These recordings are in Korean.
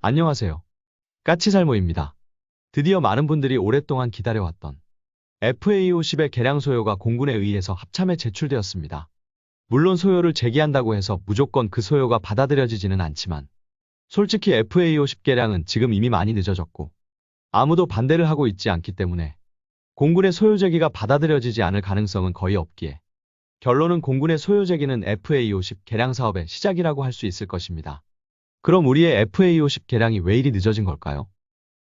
안녕하세요. 까치살모입니다. 드디어 많은 분들이 오랫동안 기다려왔던 FA50의 개량 소요가 공군에 의해서 합참에 제출되었습니다. 물론 소요를 제기한다고 해서 무조건 그 소요가 받아들여지지는 않지만 솔직히 FA50 개량은 지금 이미 많이 늦어졌고 아무도 반대를 하고 있지 않기 때문에 공군의 소요 제기가 받아들여지지 않을 가능성은 거의 없기에 결론은 공군의 소요 제기는 FA50 개량 사업의 시작이라고 할 수 있을 것입니다. 그럼 우리의 FA50 개량이 왜 이리 늦어진 걸까요?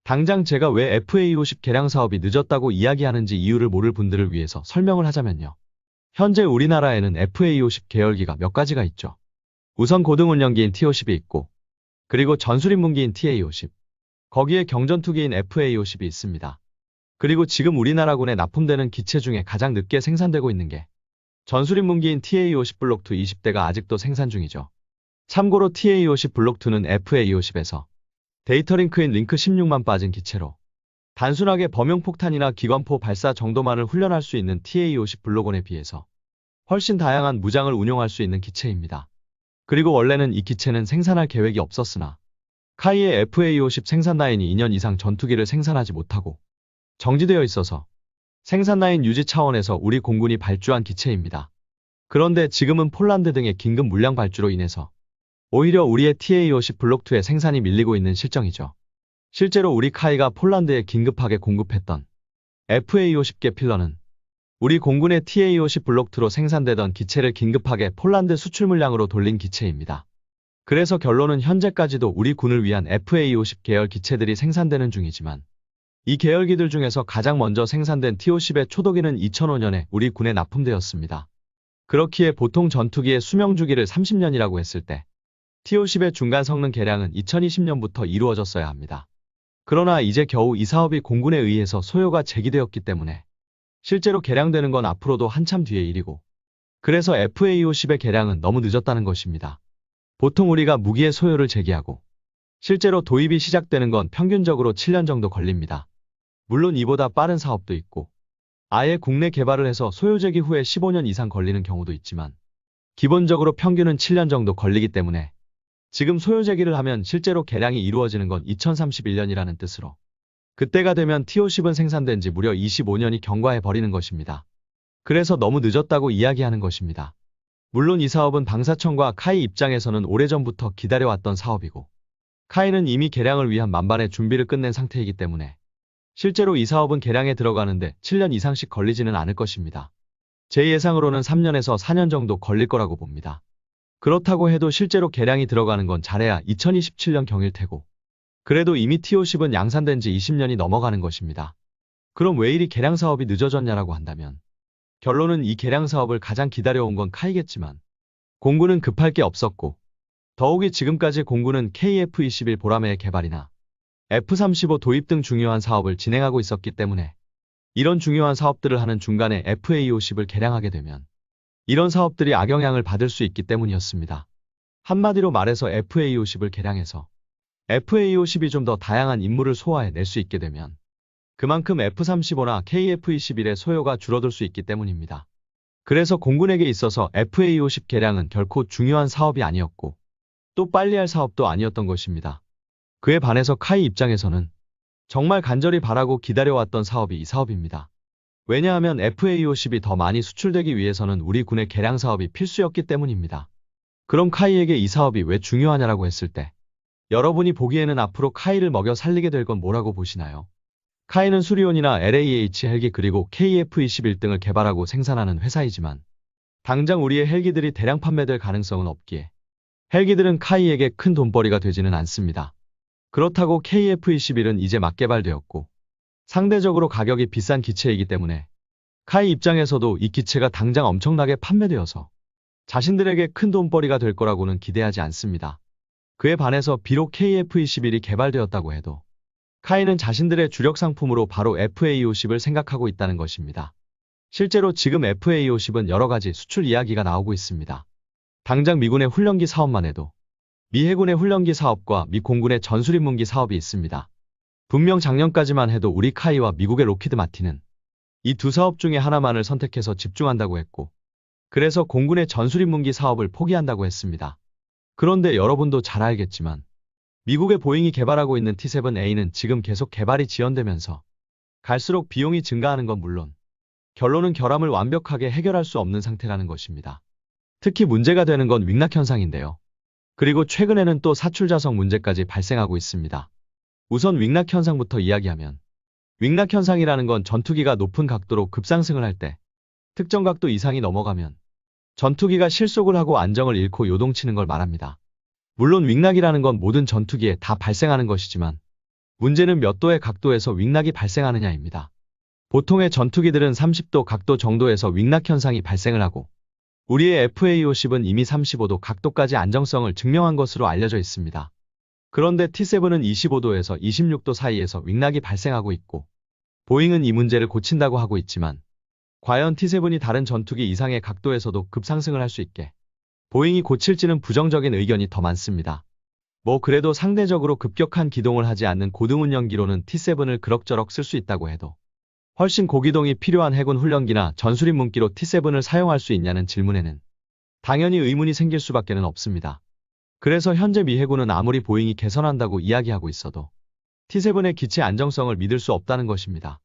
당장 제가 왜 FA50 개량 사업이 늦었다고 이야기하는지 이유를 모를 분들을 위해서 설명을 하자면요. 현재 우리나라에는 FA50 계열기가 몇 가지가 있죠. 우선 고등운영기인 T-50이 있고, 그리고 전술입문기인 TA-50, 거기에 경전투기인 FA-50이 있습니다. 그리고 지금 우리나라군에 납품되는 기체 중에 가장 늦게 생산되고 있는 게 전술입문기인 TA-50 블록 2 20대가 아직도 생산 중이죠. 참고로 TA-50 블록 2는 FA-50에서 데이터링크인 링크 16만 빠진 기체로 단순하게 범용폭탄이나 기관포 발사 정도만을 훈련할 수 있는 TA-50 블록 1에 비해서 훨씬 다양한 무장을 운용할 수 있는 기체입니다. 그리고 원래는 이 기체는 생산할 계획이 없었으나 카이의 FA-50 생산 라인이 2년 이상 전투기를 생산하지 못하고 정지되어 있어서 생산 라인 유지 차원에서 우리 공군이 발주한 기체입니다. 그런데 지금은 폴란드 등의 긴급 물량 발주로 인해서 오히려 우리의 TA-50 블록2의 생산이 밀리고 있는 실정이죠. 실제로 우리 카이가 폴란드에 긴급하게 공급했던 FA-50개 필러는 우리 공군의 TA-50 블록2로 생산되던 기체를 긴급하게 폴란드 수출 물량으로 돌린 기체입니다. 그래서 결론은 현재까지도 우리 군을 위한 FA-50 계열 기체들이 생산되는 중이지만 이 계열기들 중에서 가장 먼저 생산된 T-50의 초도기는 2005년에 우리 군에 납품되었습니다. 그렇기에 보통 전투기의 수명 주기를 30년이라고 했을 때 T-50의 중간 성능 개량은 2020년부터 이루어졌어야 합니다. 그러나 이제 겨우 이 사업이 공군에 의해서 소요가 제기되었기 때문에 실제로 개량되는 건 앞으로도 한참 뒤의 일이고 그래서 FA-50의 개량은 너무 늦었다는 것입니다. 보통 우리가 무기의 소요를 제기하고 실제로 도입이 시작되는 건 평균적으로 7년 정도 걸립니다. 물론 이보다 빠른 사업도 있고 아예 국내 개발을 해서 소요 제기 후에 15년 이상 걸리는 경우도 있지만 기본적으로 평균은 7년 정도 걸리기 때문에 지금 소요 제기를 하면 실제로 개량이 이루어지는 건 2031년이라는 뜻으로 그때가 되면 T-50은 생산된 지 무려 25년이 경과해 버리는 것입니다. 그래서 너무 늦었다고 이야기하는 것입니다. 물론 이 사업은 방사청과 카이 입장에서는 오래전부터 기다려왔던 사업이고 카이는 이미 개량을 위한 만반의 준비를 끝낸 상태이기 때문에 실제로 이 사업은 개량에 들어가는데 7년 이상씩 걸리지는 않을 것입니다. 제 예상으로는 3년에서 4년 정도 걸릴 거라고 봅니다. 그렇다고 해도 실제로 개량이 들어가는 건 잘해야 2027년 경일 테고 그래도 이미 T-50은 양산된 지 20년이 넘어가는 것입니다. 그럼 왜 이리 개량 사업이 늦어졌냐라고 한다면 결론은 이 개량 사업을 가장 기다려온 건 카이겠지만 공군은 급할 게 없었고 더욱이 지금까지 공군은 KF-21 보라매의 개발이나 F-35 도입 등 중요한 사업을 진행하고 있었기 때문에 이런 중요한 사업들을 하는 중간에 FA-50을 개량하게 되면 이런 사업들이 악영향을 받을 수 있기 때문이었습니다. 한마디로 말해서 FA-50을 개량해서 FA-50이 좀 더 다양한 임무를 소화해 낼 수 있게 되면 그만큼 F-35나 KF-21의 소요가 줄어들 수 있기 때문입니다. 그래서 공군에게 있어서 FA-50 개량은 결코 중요한 사업이 아니었고 또 빨리 할 사업도 아니었던 것입니다. 그에 반해서 카이 입장에서는 정말 간절히 바라고 기다려왔던 사업이 이 사업입니다. 왜냐하면 FA-50이 더 많이 수출되기 위해서는 우리 군의 개량 사업이 필수였기 때문입니다. 그럼 카이에게 이 사업이 왜 중요하냐라고 했을 때 여러분이 보기에는 앞으로 카이를 먹여 살리게 될 건 뭐라고 보시나요? 카이는 수리온이나 LAH 헬기 그리고 KF-21 등을 개발하고 생산하는 회사이지만 당장 우리의 헬기들이 대량 판매될 가능성은 없기에 헬기들은 카이에게 큰 돈벌이가 되지는 않습니다. 그렇다고 KF-21은 이제 막 개발되었고 상대적으로 가격이 비싼 기체이기 때문에 카이 입장에서도 이 기체가 당장 엄청나게 판매되어서 자신들에게 큰 돈벌이가 될 거라고는 기대하지 않습니다. 그에 반해서 비록 KF-21이 개발되었다고 해도 카이는 자신들의 주력 상품으로 바로 FA-50을 생각하고 있다는 것입니다. 실제로 지금 FA-50은 여러 가지 수출 이야기가 나오고 있습니다. 당장 미군의 훈련기 사업만 해도 미 해군의 훈련기 사업과 미 공군의 전술입문기 사업이 있습니다. 분명 작년까지만 해도 우리 카이와 미국의 로키드 마틴은 이 두 사업 중에 하나만을 선택해서 집중한다고 했고 그래서 공군의 전술입문기 사업을 포기한다고 했습니다. 그런데 여러분도 잘 알겠지만 미국의 보잉이 개발하고 있는 T-7A는 지금 계속 개발이 지연되면서 갈수록 비용이 증가하는 건 물론 결론은 결함을 완벽하게 해결할 수 없는 상태라는 것입니다. 특히 문제가 되는 건 윙락 현상인데요. 그리고 최근에는 또 사출자석 문제까지 발생하고 있습니다. 우선 윙락 현상부터 이야기하면 윙락 현상이라는 건 전투기가 높은 각도로 급상승을 할 때 특정 각도 이상이 넘어가면 전투기가 실속을 하고 안정을 잃고 요동치는 걸 말합니다. 물론 윙락이라는 건 모든 전투기에 다 발생하는 것이지만 문제는 몇 도의 각도에서 윙락이 발생하느냐입니다. 보통의 전투기들은 30도 각도 정도에서 윙락 현상이 발생을 하고 우리의 FA-50은 이미 35도 각도까지 안정성을 증명한 것으로 알려져 있습니다. 그런데 T-7은 25도에서 26도 사이에서 윙락이 발생하고 있고 보잉은 이 문제를 고친다고 하고 있지만 과연 T-7이 다른 전투기 이상의 각도에서도 급상승을 할 수 있게 보잉이 고칠지는 부정적인 의견이 더 많습니다. 뭐 그래도 상대적으로 급격한 기동을 하지 않는 고등운영기로는 T-7을 그럭저럭 쓸 수 있다고 해도 훨씬 고기동이 필요한 해군 훈련기나 전술임 문기로 T-7을 사용할 수 있냐는 질문에는 당연히 의문이 생길 수밖에는 없습니다. 그래서 현재 미 해군은 아무리 보잉이 개선한다고 이야기하고 있어도 T-7의 기체 안정성을 믿을 수 없다는 것입니다.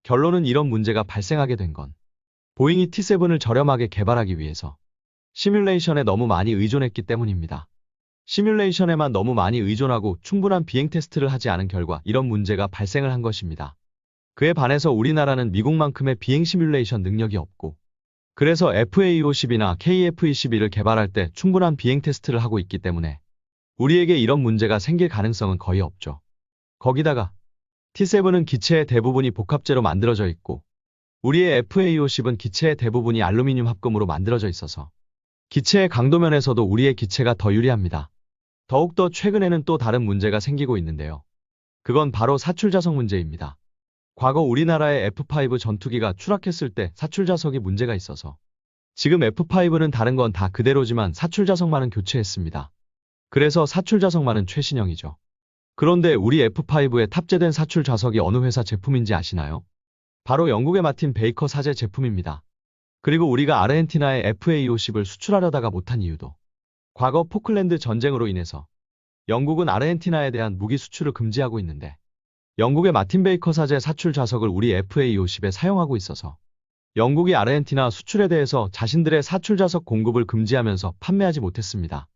결론은 이런 문제가 발생하게 된 건 보잉이 T-7을 저렴하게 개발하기 위해서 시뮬레이션에 너무 많이 의존했기 때문입니다. 시뮬레이션에만 너무 많이 의존하고 충분한 비행 테스트를 하지 않은 결과 이런 문제가 발생을 한 것입니다. 그에 반해서 우리나라는 미국만큼의 비행 시뮬레이션 능력이 없고 그래서 FA-50이나 KF-21을 개발할 때 충분한 비행 테스트를 하고 있기 때문에 우리에게 이런 문제가 생길 가능성은 거의 없죠. 거기다가 T-7은 기체의 대부분이 복합재로 만들어져 있고 우리의 FA-50은 기체의 대부분이 알루미늄 합금으로 만들어져 있어서 기체의 강도면에서도 우리의 기체가 더 유리합니다. 더욱더 최근에는 또 다른 문제가 생기고 있는데요. 그건 바로 사출자석 문제입니다. 과거 우리나라의 F5 전투기가 추락했을 때 사출자석이 문제가 있어서 지금 F5는 다른 건 다 그대로지만 사출자석만은 교체했습니다. 그래서 사출자석만은 최신형이죠. 그런데 우리 F5에 탑재된 사출자석이 어느 회사 제품인지 아시나요? 바로 영국의 마틴 베이커 사제 제품입니다. 그리고 우리가 아르헨티나에 FA-50을 수출하려다가 못한 이유도 과거 포클랜드 전쟁으로 인해서 영국은 아르헨티나에 대한 무기 수출을 금지하고 있는데 영국의 마틴 베이커 사제 사출 좌석을 우리 FA-50에 사용하고 있어서 영국이 아르헨티나 수출에 대해서 자신들의 사출 좌석 공급을 금지하면서 판매하지 못했습니다.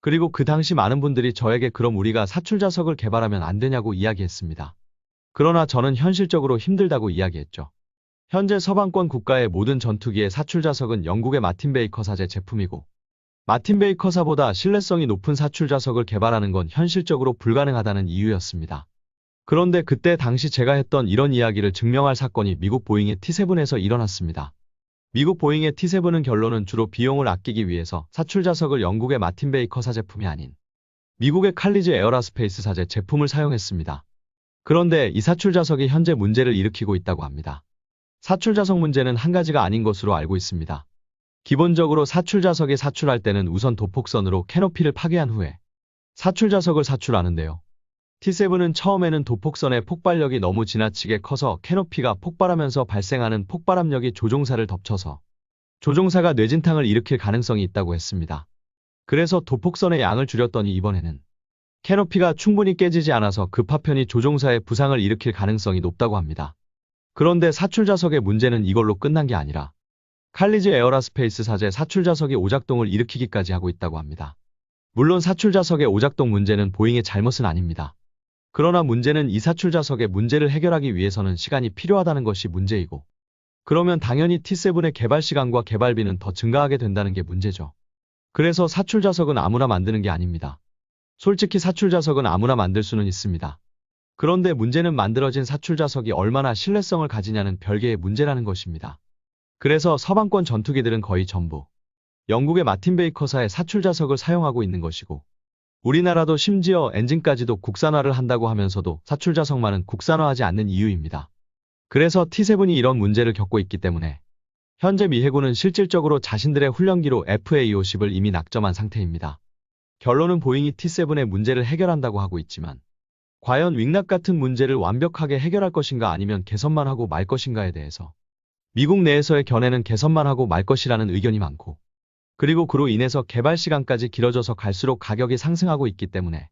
그리고 그 당시 많은 분들이 저에게 그럼 우리가 사출 좌석을 개발하면 안 되냐고 이야기했습니다. 그러나 저는 현실적으로 힘들다고 이야기했죠. 현재 서방권 국가의 모든 전투기의 사출 좌석은 영국의 마틴 베이커 사제 제품이고 마틴 베이커사보다 신뢰성이 높은 사출 좌석을 개발하는 건 현실적으로 불가능하다는 이유였습니다. 그런데 그때 당시 제가 했던 이런 이야기를 증명할 사건이 미국 보잉의 T-7에서 일어났습니다. 미국 보잉의 T-7은 결론은 주로 비용을 아끼기 위해서 사출 좌석을 영국의 마틴 베이커사 제품이 아닌 미국의 칼리즈 에어라스페이스 사제 제품을 사용했습니다. 그런데 이 사출 좌석이 현재 문제를 일으키고 있다고 합니다. 사출 좌석 문제는 한 가지가 아닌 것으로 알고 있습니다. 기본적으로 사출 좌석이 사출할 때는 우선 도폭선으로 캐노피를 파괴한 후에 사출 좌석을 사출하는데요. T-7은 처음에는 도폭선의 폭발력이 너무 지나치게 커서 캐노피가 폭발하면서 발생하는 폭발압력이 조종사를 덮쳐서 조종사가 뇌진탕을 일으킬 가능성이 있다고 했습니다. 그래서 도폭선의 양을 줄였더니 이번에는 캐노피가 충분히 깨지지 않아서 그 파편이 조종사의 부상을 일으킬 가능성이 높다고 합니다. 그런데 사출 좌석의 문제는 이걸로 끝난 게 아니라 칼리즈 에어라스페이스 사제 사출 좌석이 오작동을 일으키기까지 하고 있다고 합니다. 물론 사출 좌석의 오작동 문제는 보잉의 잘못은 아닙니다. 그러나 문제는 이 사출 좌석의 문제를 해결하기 위해서는 시간이 필요하다는 것이 문제이고 그러면 당연히 T-7의 개발 시간과 개발비는 더 증가하게 된다는 게 문제죠. 그래서 사출 좌석은 아무나 만드는 게 아닙니다. 솔직히 사출 좌석은 아무나 만들 수는 있습니다. 그런데 문제는 만들어진 사출 좌석이 얼마나 신뢰성을 가지냐는 별개의 문제라는 것입니다. 그래서 서방권 전투기들은 거의 전부 영국의 마틴 베이커사의 사출 좌석을 사용하고 있는 것이고 우리나라도 심지어 엔진까지도 국산화를 한다고 하면서도 사출 좌석만은 국산화하지 않는 이유입니다. 그래서 T-7이 이런 문제를 겪고 있기 때문에 현재 미 해군은 실질적으로 자신들의 훈련기로 FA-50을 이미 낙점한 상태입니다. 결론은 보잉이 T-7의 문제를 해결한다고 하고 있지만 과연 윙락 같은 문제를 완벽하게 해결할 것인가 아니면 개선만 하고 말 것인가에 대해서 미국 내에서의 견해는 개선만 하고 말 것이라는 의견이 많고 그리고 그로 인해서 개발 시간까지 길어져서 갈수록 가격이 상승하고 있기 때문에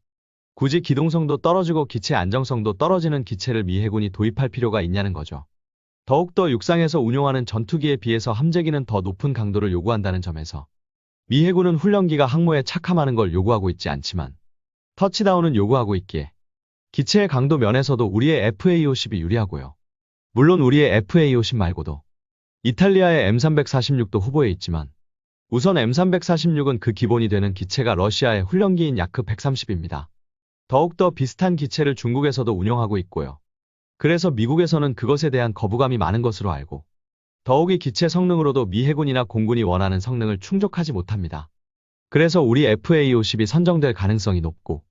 굳이 기동성도 떨어지고 기체 안정성도 떨어지는 기체를 미 해군이 도입할 필요가 있냐는 거죠. 더욱더 육상에서 운용하는 전투기에 비해서 함재기는 더 높은 강도를 요구한다는 점에서 미 해군은 훈련기가 항모에 착함하는 걸 요구하고 있지 않지만 터치다운은 요구하고 있기에 기체의 강도 면에서도 우리의 FA-50이 유리하고요. 물론 우리의 FA-50 말고도 이탈리아의 M346도 후보에 있지만 우선 M346은 그 기본이 되는 기체가 러시아의 훈련기인 야크 130입니다. 더욱더 비슷한 기체를 중국에서도 운용하고 있고요. 그래서 미국에서는 그것에 대한 거부감이 많은 것으로 알고 더욱이 기체 성능으로도 미 해군이나 공군이 원하는 성능을 충족하지 못합니다. 그래서 우리 FA-50이 선정될 가능성이 높고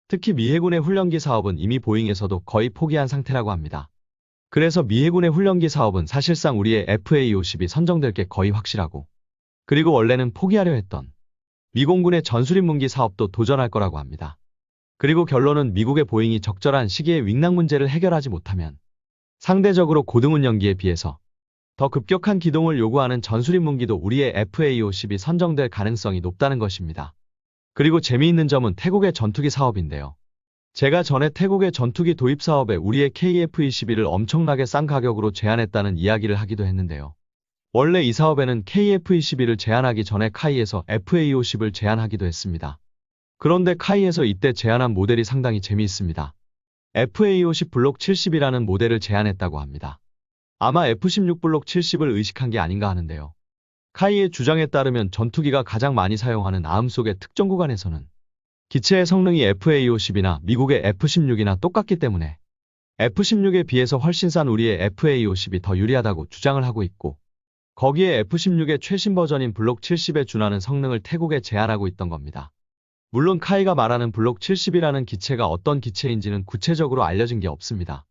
특히 미 해군의 훈련기 사업은 이미 보잉에서도 거의 포기한 상태라고 합니다. 그래서 미 해군의 훈련기 사업은 사실상 우리의 FA-50이 선정될 게 거의 확실하고 그리고 원래는 포기하려 했던 미 공군의 전술임 문기 사업도 도전할 거라고 합니다. 그리고 결론은 미국의 보잉이 적절한 시기에 윙락 문제를 해결하지 못하면 상대적으로 고등 운영기에 비해서 더 급격한 기동을 요구하는 전술임 문기도 우리의 FA-50이 선정될 가능성이 높다는 것입니다. 그리고 재미있는 점은 태국의 전투기 사업인데요. 제가 전에 태국의 전투기 도입 사업에 우리의 KF-21을 엄청나게 싼 가격으로 제안했다는 이야기를 하기도 했는데요. 원래 이 사업에는 KF-21을 제안하기 전에 카이에서 FA-50을 제안하기도 했습니다. 그런데 카이에서 이때 제안한 모델이 상당히 재미있습니다. FA-50 블록 70이라는 모델을 제안했다고 합니다. 아마 F-16 블록 70을 의식한 게 아닌가 하는데요. 카이의 주장에 따르면 전투기가 가장 많이 사용하는 아음 속의 특정 구간에서는 기체의 성능이 FA-50이나 미국의 F-16이나 똑같기 때문에 F-16에 비해서 훨씬 싼 우리의 FA-50이 더 유리하다고 주장을 하고 있고 거기에 F-16의 최신 버전인 블록 70에 준하는 성능을 태국에 제안하고 있던 겁니다. 물론 카이가 말하는 블록 70이라는 기체가 어떤 기체인지는 구체적으로 알려진 게 없습니다.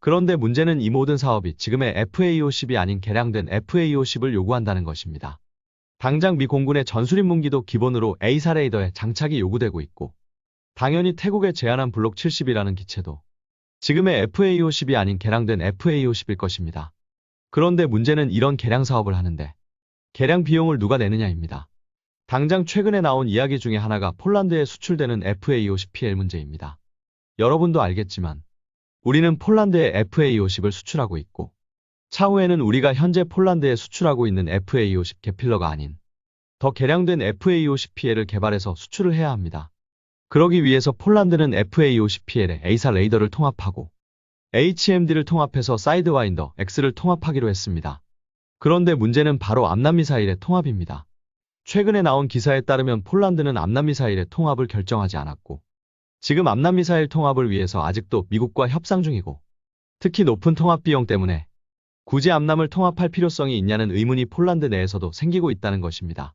그런데 문제는 이 모든 사업이 지금의 FA-50이 아닌 개량된 FA-50을 요구한다는 것입니다. 당장 미 공군의 전술임 문기도 기본으로 A사 레이더에 장착이 요구되고 있고 당연히 태국에 제안한 블록 70이라는 기체도 지금의 FA-50이 아닌 개량된 FA-50일 것입니다. 그런데 문제는 이런 개량 사업을 하는데 개량 비용을 누가 내느냐입니다. 당장 최근에 나온 이야기 중에 하나가 폴란드에 수출되는 FA-50PL 문제입니다. 여러분도 알겠지만 우리는 폴란드에 FA-50을 수출하고 있고 차후에는 우리가 현재 폴란드에 수출하고 있는 FA-50 게필러가 아닌 더 개량된 FA-50PL을 개발해서 수출을 해야 합니다. 그러기 위해서 폴란드는 FA-50PL에 A사 레이더를 통합하고 HMD를 통합해서 사이드와인더 X를 통합하기로 했습니다. 그런데 문제는 바로 암남미사일의 통합입니다. 최근에 나온 기사에 따르면 폴란드는 암남미사일의 통합을 결정하지 않았고 지금 암남미사일 통합을 위해서 아직도 미국과 협상 중이고 특히 높은 통합 비용 때문에 굳이 암남을 통합할 필요성이 있냐는 의문이 폴란드 내에서도 생기고 있다는 것입니다.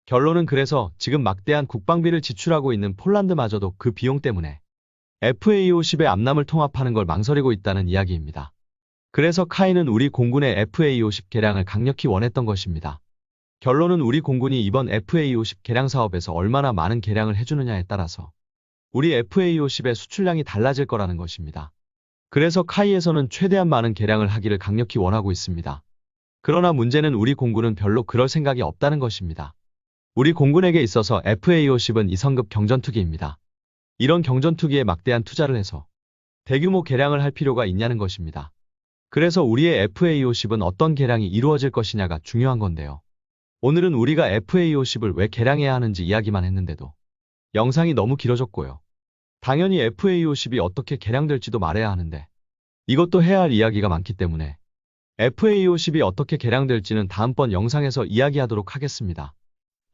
결론은 그래서 지금 막대한 국방비를 지출하고 있는 폴란드마저도 그 비용 때문에 FA-50의 암남을 통합하는 걸 망설이고 있다는 이야기입니다. 그래서 카이는 우리 공군의 FA-50 개량을 강력히 원했던 것입니다. 결론은 우리 공군이 이번 FA-50 개량 사업에서 얼마나 많은 개량을 해주느냐에 따라서 우리 FA-50의 수출량이 달라질 거라는 것입니다. 그래서 카이에서는 최대한 많은 개량을 하기를 강력히 원하고 있습니다. 그러나 문제는 우리 공군은 별로 그럴 생각이 없다는 것입니다. 우리 공군에게 있어서 FA-50은 2성급 경전투기입니다. 이런 경전투기에 막대한 투자를 해서 대규모 개량을 할 필요가 있냐는 것입니다. 그래서 우리의 FA-50은 어떤 개량이 이루어질 것이냐가 중요한 건데요. 오늘은 우리가 FA-50을 왜 개량해야 하는지 이야기만 했는데도 영상이 너무 길어졌고요. 당연히 FA-50이 어떻게 개량될지도 말해야 하는데 이것도 해야 할 이야기가 많기 때문에 FA-50이 어떻게 개량될지는 다음번 영상에서 이야기하도록 하겠습니다.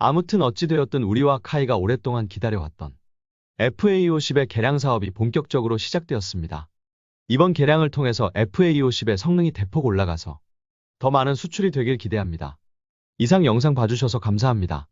아무튼 어찌되었든 우리와 카이가 오랫동안 기다려왔던 FA-50의 개량 사업이 본격적으로 시작되었습니다. 이번 개량을 통해서 FA-50의 성능이 대폭 올라가서 더 많은 수출이 되길 기대합니다. 이상 영상 봐주셔서 감사합니다.